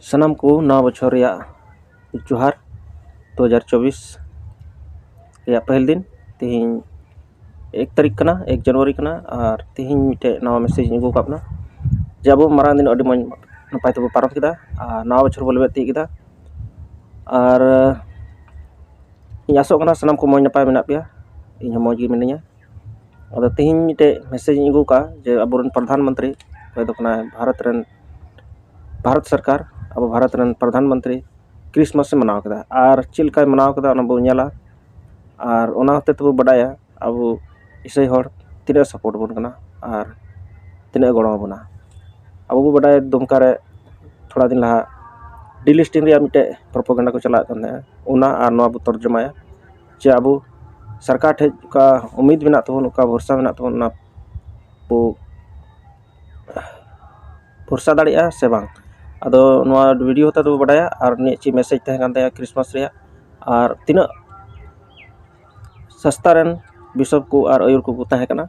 सनाम को नवा बछर जोहार 2024 पहल दिन तीन 1 तारीख कना 1 जनवरी कना और तीन मिटे नवा मैसेज अगू कापना जे अब मारांग दिन अड़ी मज नपाय तब पारम किदा नवा बछर बोले ती किदा और आसोग कना सनाम को मज नपाय मेना पेया इन मज गे मिनाया अद तीन मिटे मैसेज अगू का जे अब प्रधानमंत्री भारत सरकार अब भारत प्रधानमंत्री क्रिसमस से मनाव कदा और चिलका मनाव कदा बो नेला और ओना होते तब बडाया अब ईसाई हर तीना सपोर्ट बन कना और तीना गड़ो बना अब बो बडाय दुमका रे थोड़ा दिन लहा डिलिस्टिंग रे मिटे प्रोपोगेंडा को चला ओना और नवा बो तर्जमाया जे अब सरकार ठे का उम्मीद मेना तबन का भरोसा मेना तबन बो भरोसा दाड़िया से बांग अदो नवा वीडियो होता तो बडाया और ची मैसेज तहे कान तया क्रिसमस रे और तीना सस्ता रन बिशप को और आयुर को तहे कना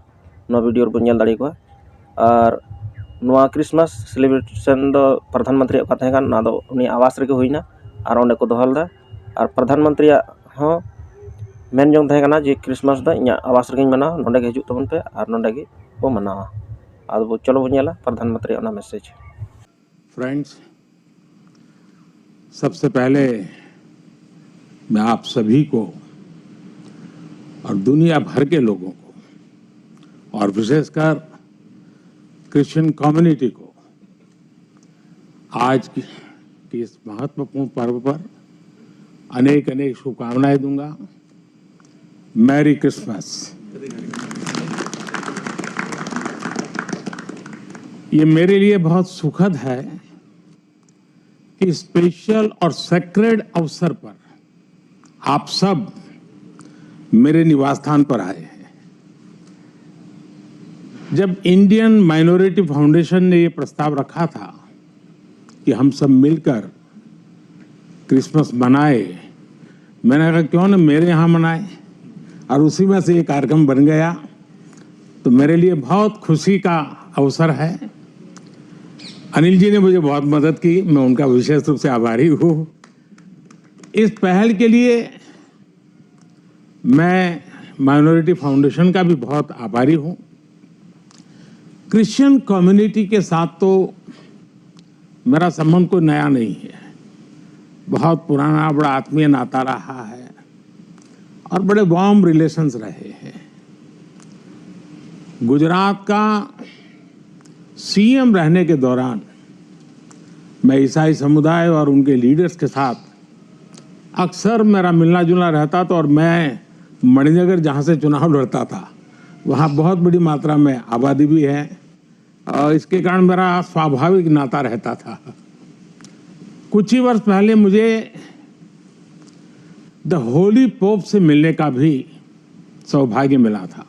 नवा वीडियो बन नेल दाड़ी को और नवा क्रिसमस सेलिब्रेशन दो प्रधानमंत्री का तहे कान ना दो उनी आवास रे होइना और ओंडे को दोहलदा और प्रधानमंत्री हो मेन जोंग तहे काना जे क्रिसमस दा इया आवास रे मना नोंडे के हिजु तबन पे और नोंडे के बो मनावा आदो बो चलो बो नेला प्रधानमंत्री ओना मैसेज। फ्रेंड्स, सबसे पहले मैं आप सभी को और दुनिया भर के लोगों को और विशेषकर क्रिश्चियन कम्युनिटी को आज की इस महत्वपूर्ण पर्व पर अनेक अनेक शुभकामनाएं दूंगा। Merry Christmas. ये मेरे लिए बहुत सुखद है कि स्पेशल और सेक्रेड अवसर पर आप सब मेरे निवास स्थान पर आए हैं। जब इंडियन माइनॉरिटी फाउंडेशन ने ये प्रस्ताव रखा था कि हम सब मिलकर क्रिसमस मनाए, मैंने कहा क्यों न मेरे यहाँ मनाए, और उसी में से ये कार्यक्रम बन गया। तो मेरे लिए बहुत खुशी का अवसर है। अनिल जी ने मुझे बहुत मदद की, मैं उनका विशेष रूप से आभारी हूँ। इस पहल के लिए मैं माइनॉरिटी फाउंडेशन का भी बहुत आभारी हूँ। क्रिश्चियन कम्युनिटी के साथ तो मेरा संबंध कोई नया नहीं है, बहुत पुराना बड़ा आत्मीय नाता रहा है और बड़े वार्म रिलेशंस रहे हैं। गुजरात का सीएम रहने के दौरान मैं ईसाई समुदाय और उनके लीडर्स के साथ अक्सर मेरा मिलना जुलना रहता था और मैं मणिनगर जहाँ से चुनाव लड़ता था वहाँ बहुत बड़ी मात्रा में आबादी भी है और इसके कारण मेरा स्वाभाविक नाता रहता था। कुछ ही वर्ष पहले मुझे द होली पोप से मिलने का भी सौभाग्य मिला था।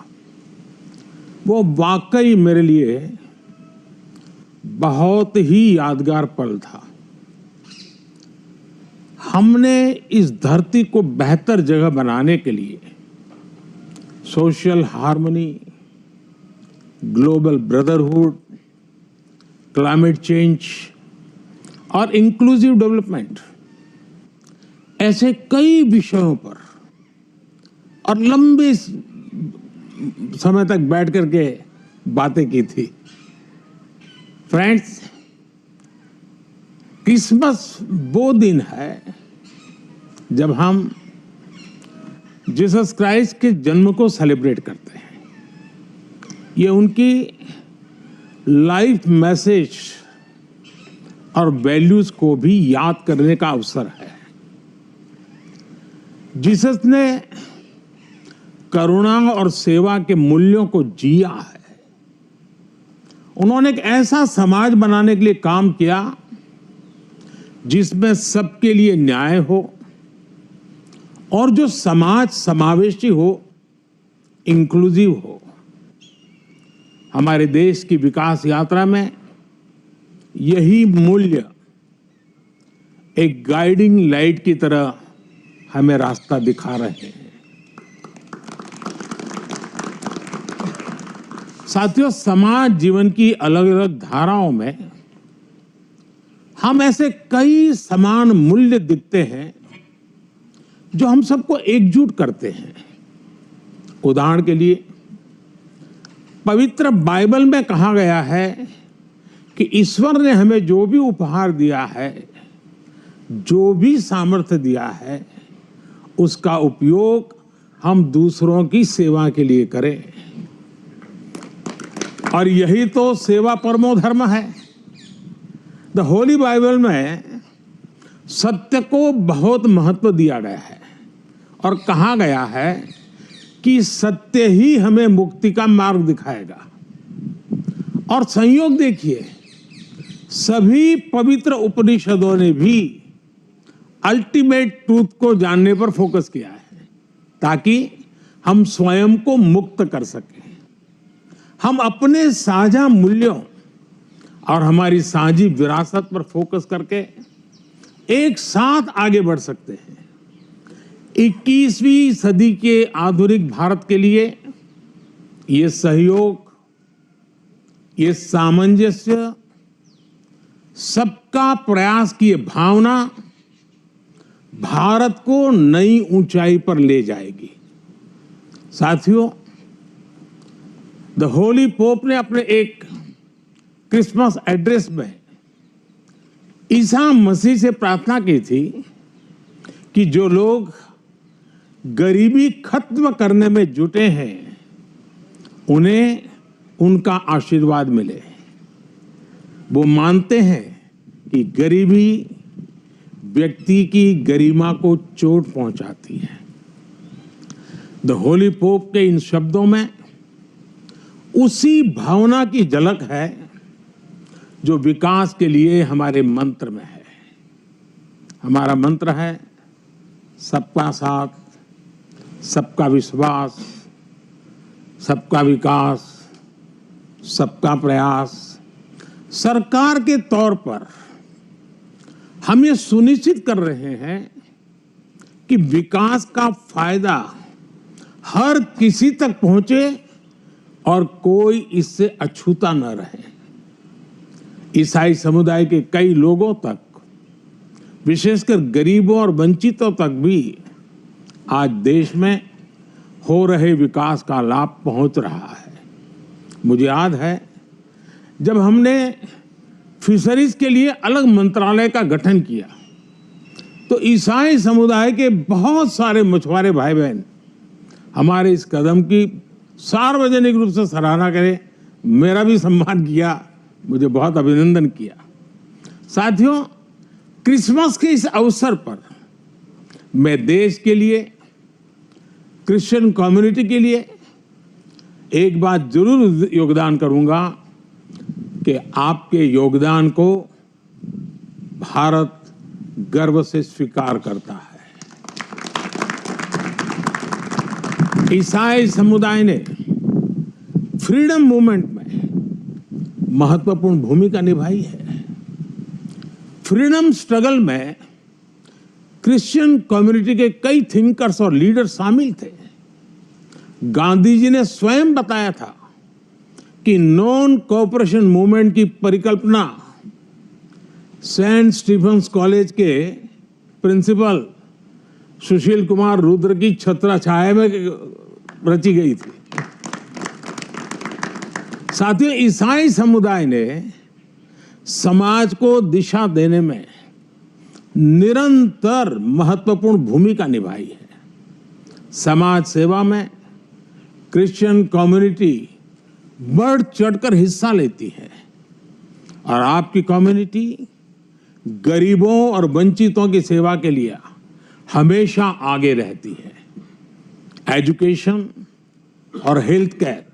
वो वाकई मेरे लिए बहुत ही यादगार पल था। हमने इस धरती को बेहतर जगह बनाने के लिए social harmony, global brotherhood, climate change और इंक्लूसिव डेवलपमेंट ऐसे कई विषयों पर और लंबे समय तक बैठ करके बातें की थी। फ्रेंड्स, क्रिसमस वो दिन है जब हम जीसस क्राइस्ट के जन्म को सेलिब्रेट करते हैं। ये उनकी लाइफ मैसेज और वैल्यूज को भी याद करने का अवसर है। जीसस ने करुणा और सेवा के मूल्यों को जिया है। उन्होंने एक ऐसा समाज बनाने के लिए काम किया जिसमें सबके लिए न्याय हो और जो समाज समावेशी हो, इंक्लूसिव हो। हमारे देश की विकास यात्रा में यही मूल्य एक गाइडिंग लाइट की तरह हमें रास्ता दिखा रहे हैं। साथियों, समाज जीवन की अलग अलग धाराओं में हम ऐसे कई समान मूल्य दिखते हैं जो हम सबको एकजुट करते हैं। उदाहरण के लिए पवित्र बाइबल में कहा गया है कि ईश्वर ने हमें जो भी उपहार दिया है, जो भी सामर्थ्य दिया है, उसका उपयोग हम दूसरों की सेवा के लिए करें। और यही तो सेवा परमो धर्म है। द होली बाइबल में सत्य को बहुत महत्व दिया गया है और कहा गया है कि सत्य ही हमें मुक्ति का मार्ग दिखाएगा। और संयोग देखिए, सभी पवित्र उपनिषदों ने भी अल्टीमेट ट्रूथ को जानने पर फोकस किया है ताकि हम स्वयं को मुक्त कर सकें। हम अपने साझा मूल्यों और हमारी साझी विरासत पर फोकस करके एक साथ आगे बढ़ सकते हैं। 21वीं सदी के आधुनिक भारत के लिए ये सहयोग, ये सामंजस्य, सबका प्रयास की ये भावना भारत को नई ऊंचाई पर ले जाएगी। साथियों, द होली पोप ने अपने एक क्रिसमस एड्रेस में ईसा मसीह से प्रार्थना की थी कि जो लोग गरीबी खत्म करने में जुटे हैं, उन्हें उनका आशीर्वाद मिले। वो मानते हैं कि गरीबी व्यक्ति की गरिमा को चोट पहुंचाती है। द होली पोप के इन शब्दों में उसी भावना की झलक है जो विकास के लिए हमारे मंत्र में है। हमारा मंत्र है सबका साथ, सबका विश्वास, सबका विकास, सबका प्रयास। सरकार के तौर पर हम ये सुनिश्चित कर रहे हैं कि विकास का फायदा हर किसी तक पहुंचे और कोई इससे अछूता न रहे। ईसाई समुदाय के कई लोगों तक, विशेषकर गरीबों और वंचितों तक भी आज देश में हो रहे विकास का लाभ पहुंच रहा है। मुझे याद है जब हमने फिशरीज के लिए अलग मंत्रालय का गठन किया तो ईसाई समुदाय के बहुत सारे मछुआरे भाई बहन हमारे इस कदम की सार्वजनिक रूप से सराहना करें, मेरा भी सम्मान किया, मुझे बहुत अभिनंदन किया। साथियों, क्रिसमस के इस अवसर पर मैं देश के लिए, क्रिश्चियन कम्युनिटी के लिए एक बात जरूर योगदान करूंगा कि आपके योगदान को भारत गर्व से स्वीकार करता है। ईसाई समुदाय ने फ्रीडम मूवमेंट में महत्वपूर्ण भूमिका निभाई है। फ्रीडम स्ट्रगल में क्रिश्चियन कम्युनिटी के कई थिंकर्स और लीडर शामिल थे। गांधी जी ने स्वयं बताया था कि नॉन कोऑपरेशन मूवमेंट की परिकल्पना सेंट स्टीफेंस कॉलेज के प्रिंसिपल सुशील कुमार रुद्र की छत्रछाया में रची गई थी। साथियों, ईसाई समुदाय ने समाज को दिशा देने में निरंतर महत्वपूर्ण भूमिका निभाई है। समाज सेवा में क्रिश्चियन कम्युनिटी बढ़ चढ़कर हिस्सा लेती है और आपकी कम्युनिटी गरीबों और वंचितों की सेवा के लिए हमेशा आगे रहती है। एजुकेशन और हेल्थ केयर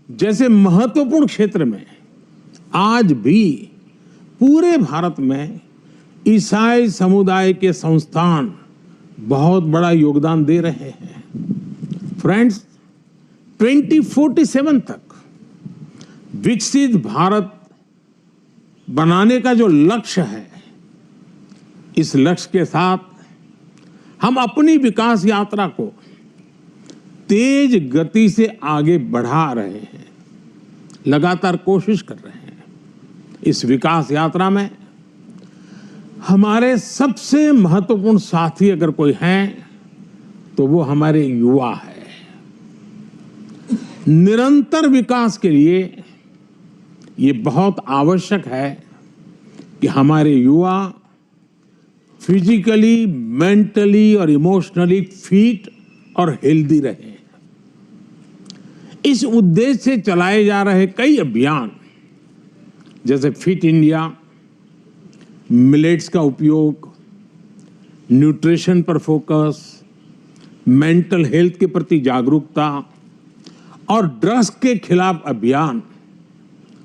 जैसे महत्वपूर्ण क्षेत्र में आज भी पूरे भारत में ईसाई समुदाय के संस्थान बहुत बड़ा योगदान दे रहे हैं। फ्रेंड्स, 2047 तक विकसित भारत बनाने का जो लक्ष्य है, इस लक्ष्य के साथ हम अपनी विकास यात्रा को तेज गति से आगे बढ़ा रहे हैं, लगातार कोशिश कर रहे हैं। इस विकास यात्रा में हमारे सबसे महत्वपूर्ण साथी अगर कोई हैं तो वो हमारे युवा है। निरंतर विकास के लिए ये बहुत आवश्यक है कि हमारे युवा फिजिकली, मेंटली और इमोशनली फिट और हेल्दी रहें। इस उद्देश्य से चलाए जा रहे कई अभियान जैसे फिट इंडिया, मिलेट्स का उपयोग, न्यूट्रिशन पर फोकस, मेंटल हेल्थ के प्रति जागरूकता और ड्रग्स के खिलाफ अभियान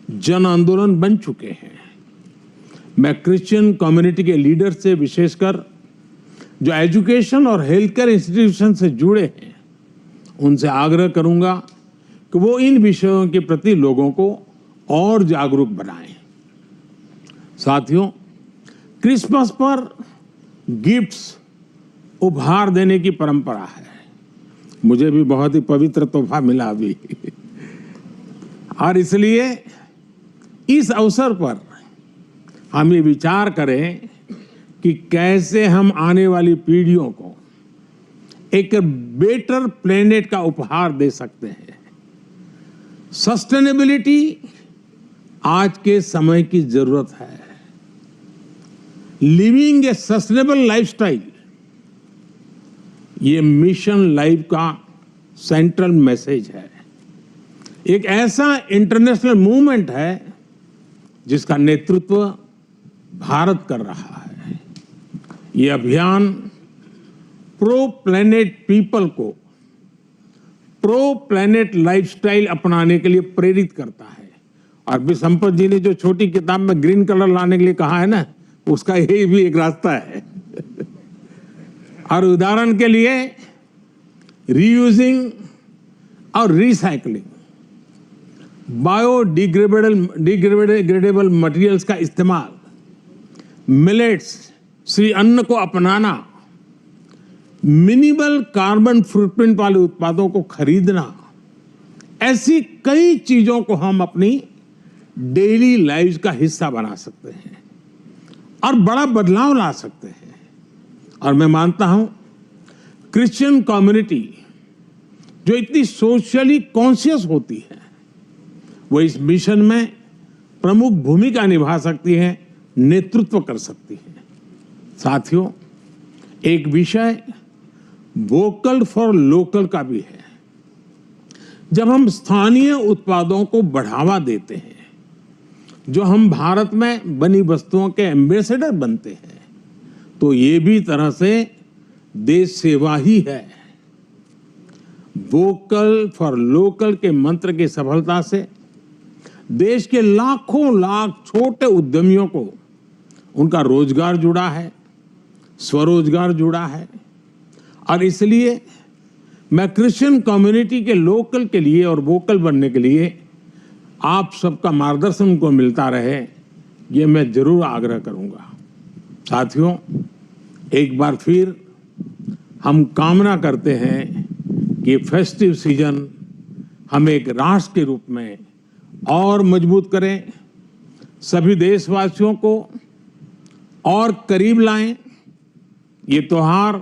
जन आंदोलन बन चुके हैं। मैं क्रिश्चियन कम्युनिटी के लीडर से, विशेषकर जो एजुकेशन और हेल्थ केयर इंस्टीट्यूशन से जुड़े हैं, उनसे आग्रह करूंगा कि वो इन विषयों के प्रति लोगों को और जागरूक बनाएं। साथियों, क्रिसमस पर गिफ्ट्स, उपहार देने की परंपरा है। मुझे भी बहुत ही पवित्र तोहफा मिला अभी और इसलिए इस अवसर पर हम ये विचार करें कि कैसे हम आने वाली पीढ़ियों को एक बेटर प्लेनेट का उपहार दे सकते हैं। सस्टेनेबिलिटी आज के समय की जरूरत है। लिविंग ए सस्टेनेबल लाइफस्टाइल, ये मिशन लाइफ का सेंट्रल मैसेज है। एक ऐसा इंटरनेशनल मूवमेंट है जिसका नेतृत्व भारत कर रहा है। ये अभियान प्रो प्लेनेट पीपल को प्रो प्लेनेट लाइफस्टाइल अपनाने के लिए प्रेरित करता है। और भी संपत जी ने जो छोटी किताब में ग्रीन कलर लाने के लिए कहा है ना, उसका यही भी एक रास्ता है। और उदाहरण के लिए रीयूजिंग और रिसाइकलिंग, बायोडिग्रेडेबल मटेरियल्स का इस्तेमाल, मिलेट्स, श्री अन्न को अपनाना, मिनिमल कार्बन फुटप्रिंट वाले उत्पादों को खरीदना, ऐसी कई चीजों को हम अपनी डेली लाइफ का हिस्सा बना सकते हैं और बड़ा बदलाव ला सकते हैं। और मैं मानता हूं क्रिश्चियन कम्युनिटी जो इतनी सोशली कॉन्शियस होती है, वो इस मिशन में प्रमुख भूमिका निभा सकती है, नेतृत्व कर सकती है। साथियों, एक विषय वोकल फॉर लोकल का भी है। जब हम स्थानीय उत्पादों को बढ़ावा देते हैं, जो हम भारत में बनी वस्तुओं के एम्बेसडर बनते हैं, तो ये भी तरह से देश सेवा ही है। वोकल फॉर लोकल के मंत्र की सफलता से देश के लाखों लाख छोटे उद्यमियों को उनका रोजगार जुड़ा है, स्वरोजगार जुड़ा है। और इसलिए मैं क्रिश्चियन कम्युनिटी के लोकल के लिए और वोकल बनने के लिए आप सबका मार्गदर्शन उनको मिलता रहे, ये मैं जरूर आग्रह करूंगा। साथियों, एक बार फिर हम कामना करते हैं कि फेस्टिव सीजन हम एक राष्ट्र के रूप में और मजबूत करें, सभी देशवासियों को और करीब लाएं। ये त्योहार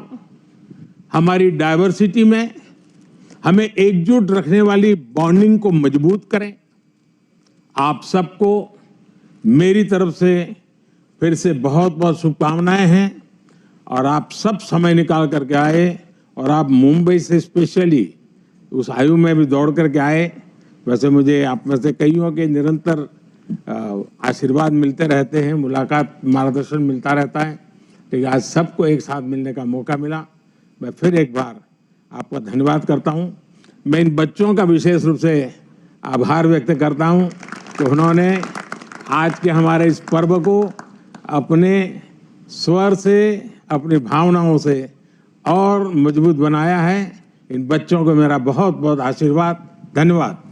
हमारी डाइवर्सिटी में हमें एकजुट रखने वाली बॉन्डिंग को मजबूत करें। आप सबको मेरी तरफ से फिर से बहुत बहुत शुभकामनाएं हैं और आप सब समय निकाल करके आए और आप मुंबई से स्पेशली उस आयु में भी दौड़ करके आए। वैसे मुझे आप में से कईयों के निरंतर आशीर्वाद मिलते रहते हैं, मुलाकात, मार्गदर्शन मिलता रहता है, लेकिन आज सबको एक साथ मिलने का मौका मिला। मैं फिर एक बार आपका धन्यवाद करता हूं। मैं इन बच्चों का विशेष रूप से आभार व्यक्त करता हूं कि उन्होंने आज के हमारे इस पर्व को अपने स्वर से, अपनी भावनाओं से और मजबूत बनाया है। इन बच्चों को मेरा बहुत बहुत आशीर्वाद, धन्यवाद।